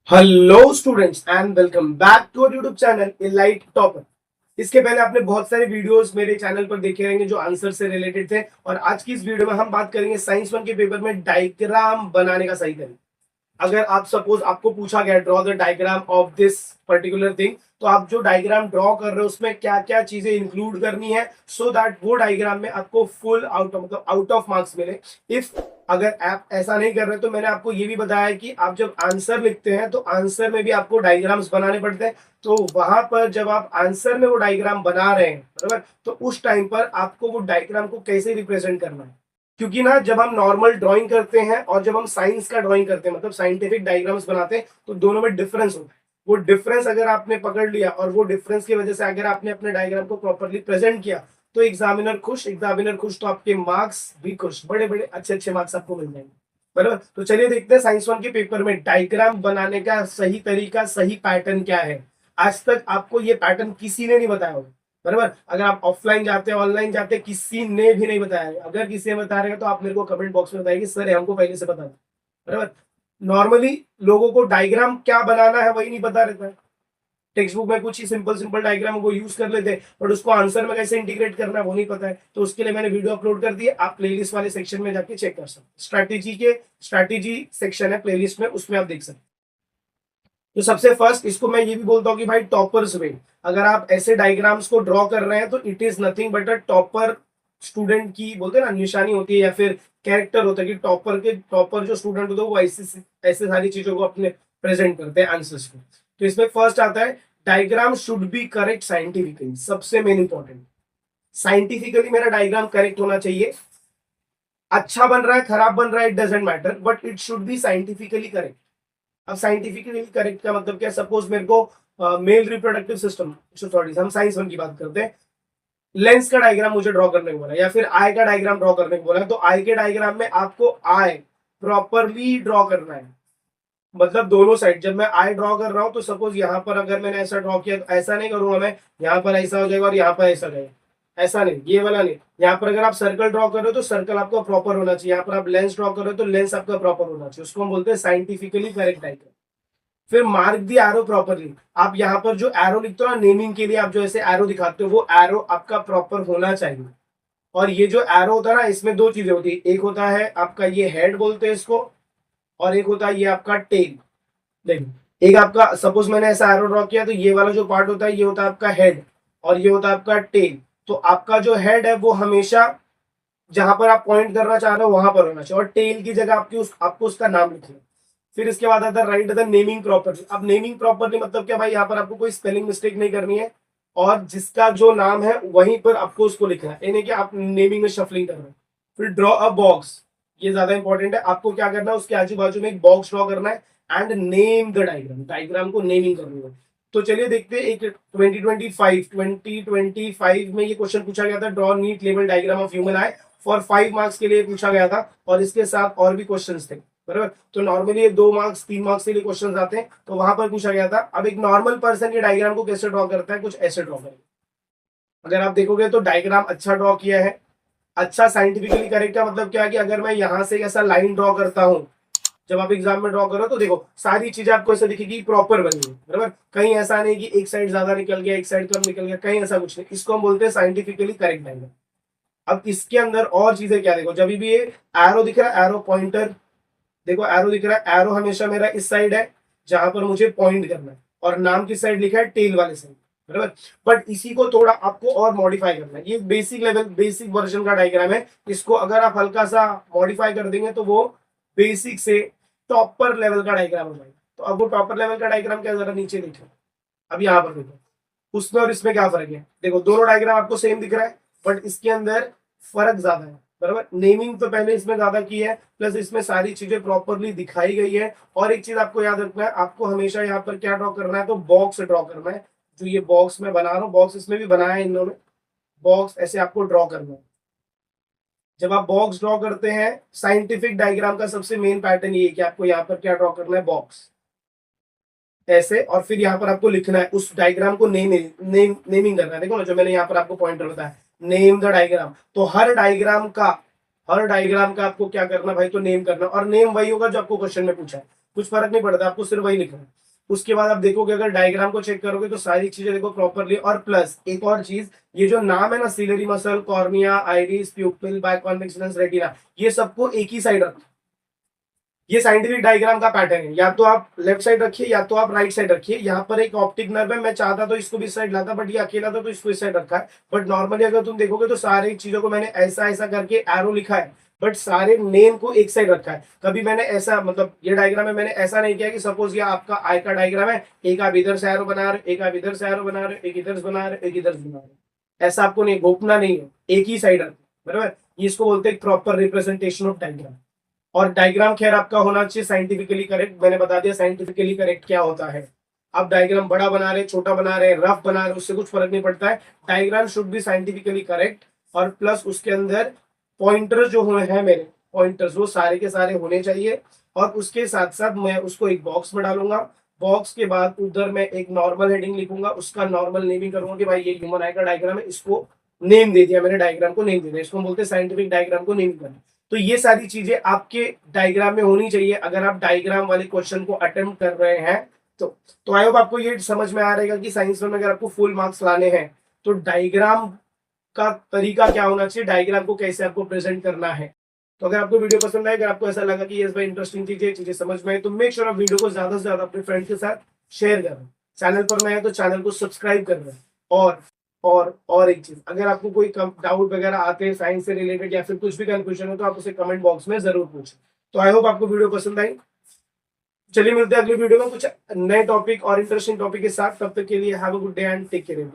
Hello students and welcome back to our YouTube channel Elite Topper. इसके पहले आपने बहुत सारे वीडियोस मेरे चैनल पर देखे रहेंगे जो आंसर से रिलेटेड थे, और आज की इस वीडियो में हम बात करेंगे साइंस 1 के पेपर में डायग्राम बनाने का सही तरीका। अगर आप सपोज आपको पूछा गया draw the diagram of this particular thing, तो आप जो डायग्राम ड्रॉ कर रहे हो उसमें क्या क्या चीजें इंक्लूड करनी है सो दैट वो डायग्राम में आपको फुल आउट मतलब आउट ऑफ मार्क्स मिले। इफ अगर आप ऐसा नहीं कर रहे तो मैंने आपको ये भी बताया कि आप जब आंसर लिखते हैं तो आंसर में भी आपको डायग्राम्स बनाने पड़ते हैं। तो वहां पर जब आप आंसर में वो डायग्राम बना रहे हैं बराबर, तो उस टाइम पर आपको वो डायग्राम को कैसे रिप्रेजेंट करना है। क्योंकि ना जब हम नॉर्मल ड्राइंग करते हैं और जब हम साइंस का ड्राइंग करते हैं मतलब साइंटिफिक डायग्राम्स बनाते हैं तो दोनों में डिफरेंस होता है। वो डिफरेंस अगर आपने पकड़ लिया और वो डिफरेंस की वजह से अगर आपने अपने डायग्राम को प्रॉपरली प्रेजेंट किया तो एग्जामिनर खुश तो आपके मार्क्स भी खुश, बड़े बड़े अच्छे अच्छे मार्क्स आपको मिल जाएंगे। बराबर, तो चलिए देखते हैं साइंस 1 के पेपर में डायग्राम बनाने का सही तरीका, सही पैटर्न क्या है। आज तक आपको ये पैटर्न किसी ने नहीं बताया होगा। बराबर, अगर आप ऑफलाइन जाते हैं ऑनलाइन जाते हैं किसी ने भी नहीं बताया। अगर किसी ने बता रहे हैं तो आप मेरे को कमेंट बॉक्स में बताइए कि सर हमको पहले से बता दो। बराबर, नॉर्मली लोगों को डायग्राम क्या बनाना है वही नहीं पता रहता है। टेक्स्ट बुक में कुछ ही सिंपल सिंपल डायग्राम को यूज कर लेते हैं, बट उसको आंसर में कैसे इंटीग्रेट करना है वो नहीं पता है। तो उसके लिए मैंने वीडियो अपलोड कर दी है, आप प्लेलिस्ट वाले सेक्शन में जाके चेक कर सकते हैं। स्ट्रैटेजी सेक्शन है प्लेलिस्ट में, उसमें आप देख सकते हैं। तो सबसे फर्स्ट इसको मैं ये भी बोलता हूँ कि भाई टॉपर्स वे, अगर आप ऐसे डायग्राम्स को ड्रॉ कर रहे हैं तो it is nothing but a topper student की बोलते हैं ना निशानी होती है या फिर कैरेक्टर होता है कि टॉपर जो स्टूडेंट होता है वो ऐसे ऐसे सारी चीजों को अपने प्रेजेंट करते हैं आंसर्स को। तो इसमें फर्स्ट आता है diagram should be correct scientifically, सबसे मेन इंपॉर्टेंट। साइंटिफिकली मेरा डायग्राम करेक्ट होना चाहिए। अच्छा बन रहा है खराब बन रहा है it doesn't matter, but it should be scientifically correct. अब साइंटिफिकली करेक्ट का मतलब क्या, सपोज मेरे को मेल रिप्रोडक्टिव सिस्टम, सॉरी हम साइंस 1 की बात करते हैं, लेंस का डायग्राम मुझे ड्रॉ करने को बोला या फिर आई का डायग्राम ड्रॉ करने को बोला, तो आई के डायग्राम में आपको आई प्रॉपरली ड्रॉ करना है। मतलब दोनों साइड जब मैं आई ड्रॉ कर रहा हूं तो सपोज यहाँ पर अगर मैंने ऐसा ड्रॉ किया तो ऐसा नहीं करूंगा मैं, यहाँ पर ऐसा हो जाएगा और यहाँ पर ऐसा जाएगा, ऐसा नहीं, ये वाला नहीं। यहाँ पर अगर आप सर्कल ड्रॉ कर रहे हो तो सर्कल आपका प्रॉपर होना चाहिए, यहाँ पर आप लेंस ड्रॉ कर रहे हो तो लेंस आपका प्रॉपर होना चाहिए, उसको हम बोलते हैं साइंटिफिकली करेक्ट डायग्राम। फिर मार्क दी एरो प्रॉपरली, आप यहाँ पर जो एरो लिखते हो ना नेमिंग के लिए, आप जो ऐसे एरो दिखाते हो वो एरो आपका प्रॉपर होना चाहिए। और ये जो एरो होता है ना इसमें दो चीजें होती है, एक होता है आपका ये हेड बोलते हैं इसको, और एक होता है ये आपका टेल। देखो एक आपका सपोज मैंने ऐसा एरो ड्रॉ किया तो ये वाला जो पार्ट होता है ये होता है आपका हेड और ये होता है आपका टेल। तो आपका जो हेड है वो हमेशा जहां पर आप पॉइंट करना चाह रहे हो वहां पर होना चाहिए, और टेल की जगह आपको उसका नाम लिखना है। फिर इसके बाद आता है राइट द नेमिंग प्रॉपर्ली। अब नेमिंग प्रॉपर्ली मतलब क्या भाई, यहाँ पर आपको कोई स्पेलिंग मिस्टेक नहीं करनी है और जिसका जो नाम है वहीं पर आपको उसको लिखना है, यानी कि आप नेमिंग में शफलिंग कर रहे हैं। फिर ड्रॉ अ बॉक्स, ये ज्यादा इंपॉर्टेंट है, आपको क्या करना है उसके आजू बाजू में एक बॉक्स ड्रॉ करना है and name the diagram, diagram को नेमिंग करनी है। तो चलिए देखते हैं एक 2025 में ये क्वेश्चन पूछा गया था, draw NEET level diagram of human I for 5 marks के लिए पूछा गया था, और इसके साथ और भी क्वेश्चंस थे। बराबर, तो नॉर्मली ये 2 मार्क्स 3 मार्क्स के लिए क्वेश्चन आते हैं, तो वहां पर पूछा गया था। अब एक नॉर्मल पर्सन के डायग्राम को कैसे ड्रॉ करता है, कुछ ऐसे ड्रॉ करेंगे। अगर आप देखोगे तो डायग्राम अच्छा ड्रॉ किया है। अच्छा साइंटिफिकली करेक्ट का मतलब क्या है कि अगर मैं यहाँ से ऐसा लाइन ड्रॉ करता हूँ, जब आप एग्जाम में ड्रॉ करो तो देखो सारी चीजें आपको ऐसे दिखेगी प्रॉपर बनी है। बराबर, कहीं ऐसा नहीं कि एक साइड ज्यादा निकल गया एक साइड कम निकल गया, कहीं ऐसा कुछ नहीं, इसको हम बोलते हैं साइंटिफिकली करेक्ट डायग्राम। अब इसके अंदर और चीजें क्या, देखो जब भी ये एरो दिख रहा है, एरो पॉइंटर, देखो एरो दिख रहा है, एरो हमेशा मेरा इस साइड है जहां पर मुझे पॉइंट करना है, और नाम किस साइड लिखा है, टेल वाले साइड। बराबर, बट इसी को थोड़ा आपको और मॉडिफाई करना है। ये बेसिक लेवल बेसिक वर्जन का डायग्राम है, इसको अगर आप हल्का सा मॉडिफाई कर देंगे तो वो बेसिक से टॉपर लेवल का डायग्राम हो जाएगा। तो अब वो टॉपर लेवल का डायग्राम क्या, जरा नीचे देखो, अब यहाँ पर देखो उसमें और इसमें क्या फर्क है। देखो दोनों डायग्राम आपको सेम दिख रहा है बट इसके अंदर फर्क ज्यादा है। बराबर, नेमिंग तो पहले इसमें ज्यादा की है, प्लस इसमें सारी चीजें प्रॉपरली दिखाई गई है। और एक चीज आपको याद रखना है, आपको हमेशा यहाँ पर क्या ड्रॉ करना है, तो बॉक्स ड्रॉ करना है। जो ये बॉक्स में बना रहा हूँ, बॉक्स इसमें भी बनाया है इन लोगों ने, बॉक्स ऐसे आपको ड्रॉ करना है। जब आप बॉक्स ड्रॉ करते हैं, साइंटिफिक डायग्राम का सबसे मेन पैटर्न ये है कि आपको यहाँ पर क्या ड्रॉ करना है, बॉक्स ऐसे, और फिर यहाँ पर आपको लिखना है उस डायग्राम को नेमिंग करना है। देखो ना जो मैंने यहाँ पर आपको पॉइंटर बताया, नेम द डायग्राम। तो हर डायग्राम का आपको क्या करना भाई, तो नेम करना, और नेम वही होगा जो आपको क्वेश्चन में पूछा है। कुछ फर्क नहीं पड़ता, आपको सिर्फ वही लिखना है। उसके बाद आप देखोगे, अगर डायग्राम को चेक करोगे तो सारी चीजें देखो प्रॉपरली। और प्लस एक और चीज, ये जो नाम है ना, ciliary muscle, cornea, iris, pupil, biconvex lens, retina, ये सबको एक ही साइड रखो। ये साइंटिफिक डायग्राम का पैटर्न है, या तो आप लेफ्ट साइड रखिए या तो आप राइट साइड रखिए। यहाँ पर एक ऑप्टिक नर्व है, मैं चाहता तो इसको भी इस साइड लाता, बट ये अकेला था तो इसको इस साइड रखा है। बट नॉर्मली अगर तुम देखोगे तो सारी चीजों को मैंने ऐसा ऐसा करके एरो लिखा है, बट सारे नेम को एक साइड रखा है। कभी मैंने ऐसा, मतलब ये डायग्राम है, मैंने ऐसा नहीं किया कि सपोज ये आपका आई का डायग्राम है, एक आप इधर से एरो बना रहे हो, एक आप इधर से एरो बना रहे हो, एक इधर से बना रहे हो, एक इधर से बना रहे हो। ऐसा आपको नहीं, घोपना नहीं है, एक ही साइड रखना, बराबर। ये इसको बोलते हैं प्रॉपर रिप्रेजेंटेशन ऑफ डायग्राम। और डायग्राम खैर आपका होना चाहिए साइंटिफिकली करेक्ट। मैंने बता दिया साइंटिफिकली करेक्ट क्या होता है। आप डायग्राम बड़ा बना रहे, छोटा बना रहे, रफ बना रहे, उससे कुछ फर्क नहीं पड़ता है। Diagram should be scientifically correct. और प्लस उसके अंदर पॉइंटर जो हुए हैं मेरे पॉइंटर्स, वो सारे के सारे होने चाहिए। और उसके साथ साथ मैं उसको एक बॉक्स में डालूंगा। बॉक्स के बाद उधर मैं एक नॉर्मल हेडिंग लिखूंगा, उसका नॉर्मल नेमिंग करूंगा कि भाई ये ह्यूमन आई का डायग्राम है, इसको नेम दे दिया मैंने, डायग्राम को नेम दे दिया। इसको बोलते हैं साइंटिफिक डायग्राम को नेम करना। तो ये सारी चीजें आपके डायग्राम में होनी चाहिए अगर आप डायग्राम वाले क्वेश्चन को अटेम्प्ट कर रहे हैं। तो आई होप आपको ये समझ में आ रहेगा कि साइंस में अगर आपको फुल मार्क्स लाने हैं तो डायग्राम का तरीका क्या होना चाहिए, डायग्राम को कैसे आपको प्रेजेंट करना है। तो अगर आपको वीडियो पसंद आए, अगर आपको ऐसा लगा कि यस भाई इंटरेस्टिंग चीजें समझ में आए, तो मेक श्योर आप वीडियो को ज्यादा से ज्यादा अपने फ्रेंड के साथ शेयर करें। चैनल पर नए हैं तो चैनल को सब्सक्राइब कर लें। और एक चीज, अगर आपको कोई डाउट वगैरह आते हैं साइंस से रिलेटेड या फिर कुछ भी कंफ्यूजन हो तो आप उसे कमेंट बॉक्स में जरूर पूछें। तो आई होप आपको वीडियो पसंद आई। चलिए मिलते हैं अगली वीडियो में कुछ नए टॉपिक और इंटरेस्टिंग टॉपिक के साथ। तब तक के लिए have a good day and take care.